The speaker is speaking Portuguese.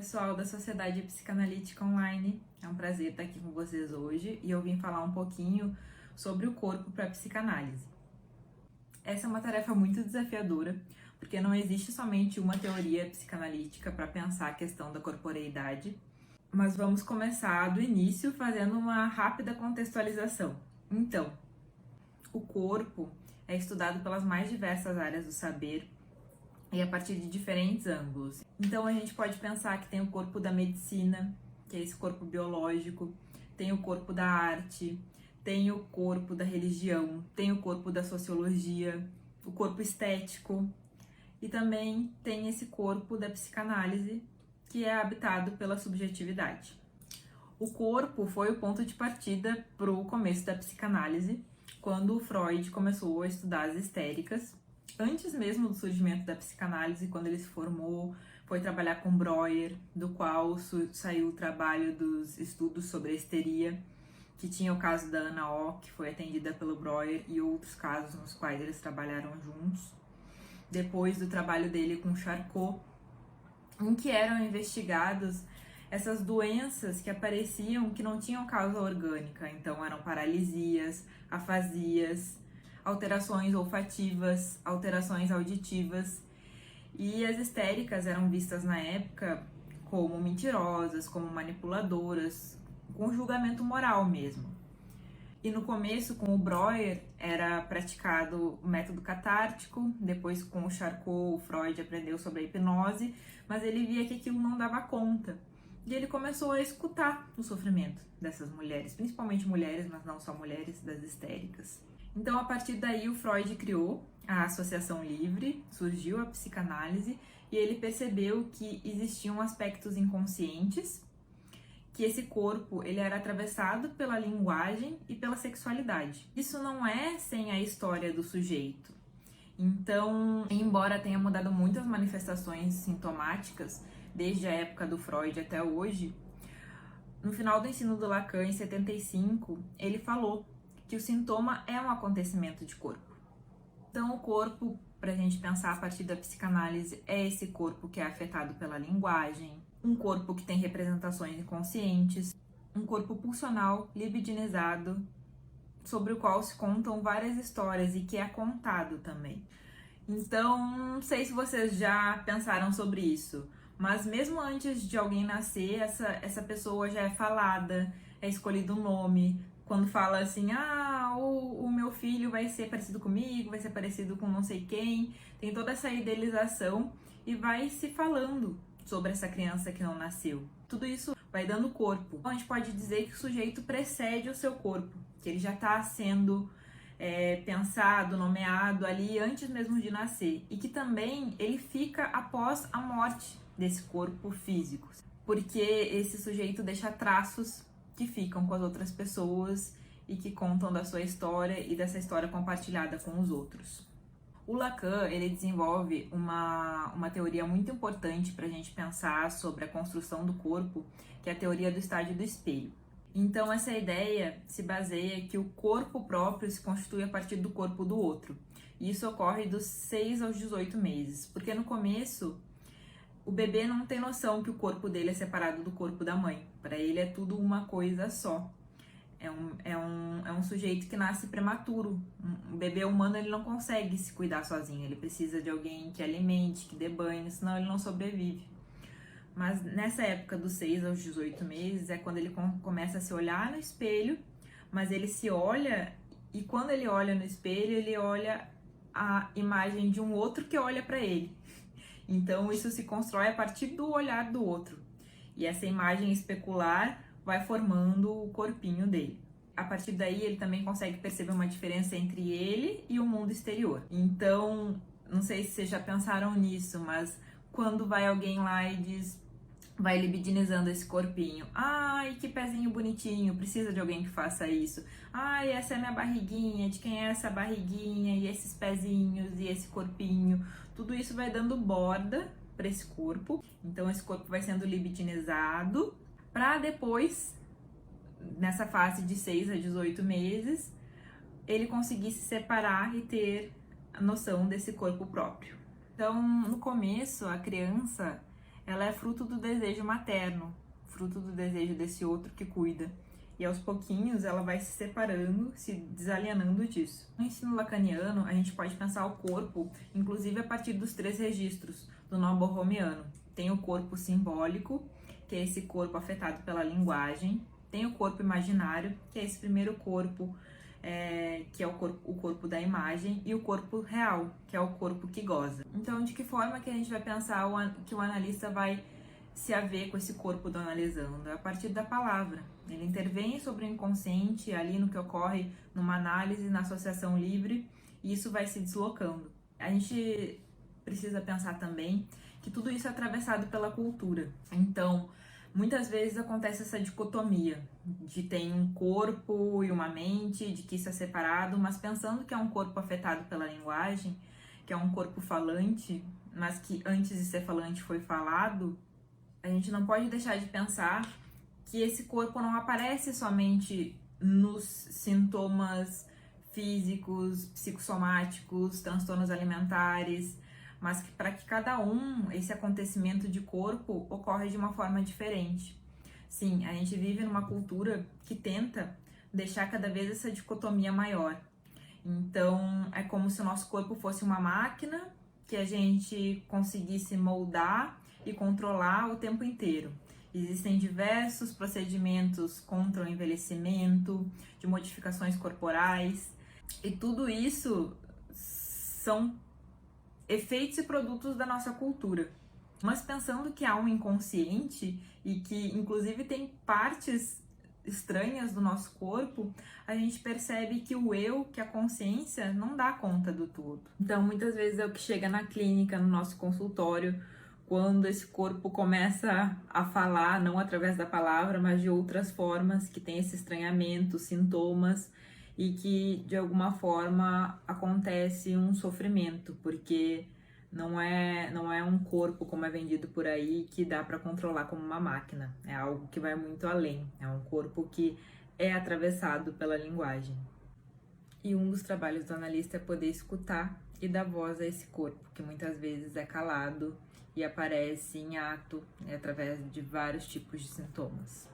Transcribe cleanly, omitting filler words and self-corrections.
Pessoal da Sociedade Psicanalítica Online, é um prazer estar aqui com vocês hoje e eu vim falar um pouquinho sobre o corpo para a psicanálise. Essa é uma tarefa muito desafiadora, porque não existe somente uma teoria psicanalítica para pensar a questão da corporeidade, mas vamos começar do início fazendo uma rápida contextualização. Então, o corpo é estudado pelas mais diversas áreas do saber e a partir de diferentes ângulos. Então a gente pode pensar que tem o corpo da medicina, que é esse corpo biológico, tem o corpo da arte, tem o corpo da religião, tem o corpo da sociologia, o corpo estético e também tem esse corpo da psicanálise, que é habitado pela subjetividade. O corpo foi o ponto de partida para o começo da psicanálise, quando Freud começou a estudar as histéricas. Antes mesmo do surgimento da psicanálise, quando ele se formou, foi trabalhar com Breuer, do qual saiu o trabalho dos estudos sobre a histeria, que tinha o caso da Ana O, que foi atendida pelo Breuer, e outros casos nos quais eles trabalharam juntos. Depois do trabalho dele com Charcot, em que eram investigados essas doenças que apareciam que não tinham causa orgânica, então eram paralisias, afasias, alterações olfativas, alterações auditivas, e as histéricas eram vistas na época como mentirosas, como manipuladoras, com julgamento moral mesmo. E no começo, com o Breuer, era praticado o método catártico, depois com o Charcot, o Freud aprendeu sobre a hipnose, mas ele via que aquilo não dava conta. E ele começou a escutar o sofrimento dessas mulheres, principalmente mulheres, mas não só mulheres, das histéricas. Então, a partir daí, o Freud criou a associação livre, surgiu a psicanálise e ele percebeu que existiam aspectos inconscientes, que esse corpo ele era atravessado pela linguagem e pela sexualidade. Isso não é sem a história do sujeito. Então, embora tenha mudado muitas manifestações sintomáticas, desde a época do Freud até hoje, no final do ensino do Lacan, em 75, ele falou que o sintoma é um acontecimento de corpo. Então, o corpo, para a gente pensar a partir da psicanálise, é esse corpo que é afetado pela linguagem, um corpo que tem representações inconscientes, um corpo pulsional, libidinizado, sobre o qual se contam várias histórias e que é contado também. Então, não sei se vocês já pensaram sobre isso, mas mesmo antes de alguém nascer, essa pessoa já é falada, é escolhido um nome. Quando fala assim, o meu filho vai ser parecido comigo, vai ser parecido com não sei quem, tem toda essa idealização e vai se falando sobre essa criança que não nasceu. Tudo isso vai dando corpo. Então, a gente pode dizer que o sujeito precede o seu corpo, que ele já está sendo pensado, nomeado ali antes mesmo de nascer, e que também ele fica após a morte desse corpo físico, porque esse sujeito deixa traços que ficam com as outras pessoas e que contam da sua história e dessa história compartilhada com os outros. O Lacan, ele desenvolve uma teoria muito importante para a gente pensar sobre a construção do corpo, que é a teoria do estádio do espelho. Então, essa ideia se baseia que o corpo próprio se constitui a partir do corpo do outro. E isso ocorre dos 6 aos 18 meses, porque no começo o bebê não tem noção que o corpo dele é separado do corpo da mãe. Para ele é tudo uma coisa só. É um sujeito que nasce prematuro. Um bebê humano ele não consegue se cuidar sozinho. Ele precisa de alguém que alimente, que dê banho, senão ele não sobrevive. Mas nessa época dos 6 aos 18 meses é quando ele começa a se olhar no espelho, mas ele se olha e quando ele olha no espelho, ele olha a imagem de um outro que olha para ele. Então isso se constrói a partir do olhar do outro. E essa imagem especular vai formando o corpinho dele. A partir daí ele também consegue perceber uma diferença entre ele e o mundo exterior. Então, não sei se vocês já pensaram nisso, mas quando vai alguém lá e vai libidinizando esse corpinho. Ai, que pezinho bonitinho, precisa de alguém que faça isso. Ai, essa é minha barriguinha, de quem é essa barriguinha, e esses pezinhos, e esse corpinho. Tudo isso vai dando borda para esse corpo. Então, esse corpo vai sendo libidinizado para depois, nessa fase de 6 a 18 meses, ele conseguir se separar e ter a noção desse corpo próprio. Então, no começo, a criança ela é fruto do desejo materno, fruto do desejo desse outro que cuida. E aos pouquinhos ela vai se separando, se desalienando disso. No ensino lacaniano, a gente pode pensar o corpo, inclusive a partir dos 3 registros do nó borromiano. Tem o corpo simbólico, que é esse corpo afetado pela linguagem. Tem o corpo imaginário, que é esse primeiro corpo, que é o corpo da imagem, e o corpo real, que é o corpo que goza. Então, de que forma que a gente vai pensar que o analista vai se haver com esse corpo do analisando? A partir da palavra. Ele intervém sobre o inconsciente, ali no que ocorre numa análise, na associação livre, e isso vai se deslocando. A gente precisa pensar também que tudo isso é atravessado pela cultura. Então, muitas vezes acontece essa dicotomia de tem um corpo e uma mente, de que isso é separado, mas pensando que é um corpo afetado pela linguagem, que é um corpo falante, mas que antes de ser falante foi falado, a gente não pode deixar de pensar que esse corpo não aparece somente nos sintomas físicos, psicossomáticos, transtornos alimentares, mas que para que cada esse acontecimento de corpo ocorre de uma forma diferente. Sim, a gente vive numa cultura que tenta deixar cada vez essa dicotomia maior. Então, é como se o nosso corpo fosse uma máquina que a gente conseguisse moldar e controlar o tempo inteiro. Existem diversos procedimentos contra o envelhecimento, de modificações corporais, e tudo isso são efeitos e produtos da nossa cultura. Mas pensando que há um inconsciente e que inclusive tem partes estranhas do nosso corpo, a gente percebe que o eu, que a consciência, não dá conta do todo. Então, muitas vezes é o que chega na clínica, no nosso consultório, quando esse corpo começa a falar, não através da palavra, mas de outras formas, que tem esse estranhamento, sintomas, e que de alguma forma acontece um sofrimento, porque não é um corpo como é vendido por aí que dá para controlar como uma máquina. É algo que vai muito além. É um corpo que é atravessado pela linguagem. E um dos trabalhos do analista é poder escutar e dar voz a esse corpo, que muitas vezes é calado e aparece em ato, através de vários tipos de sintomas.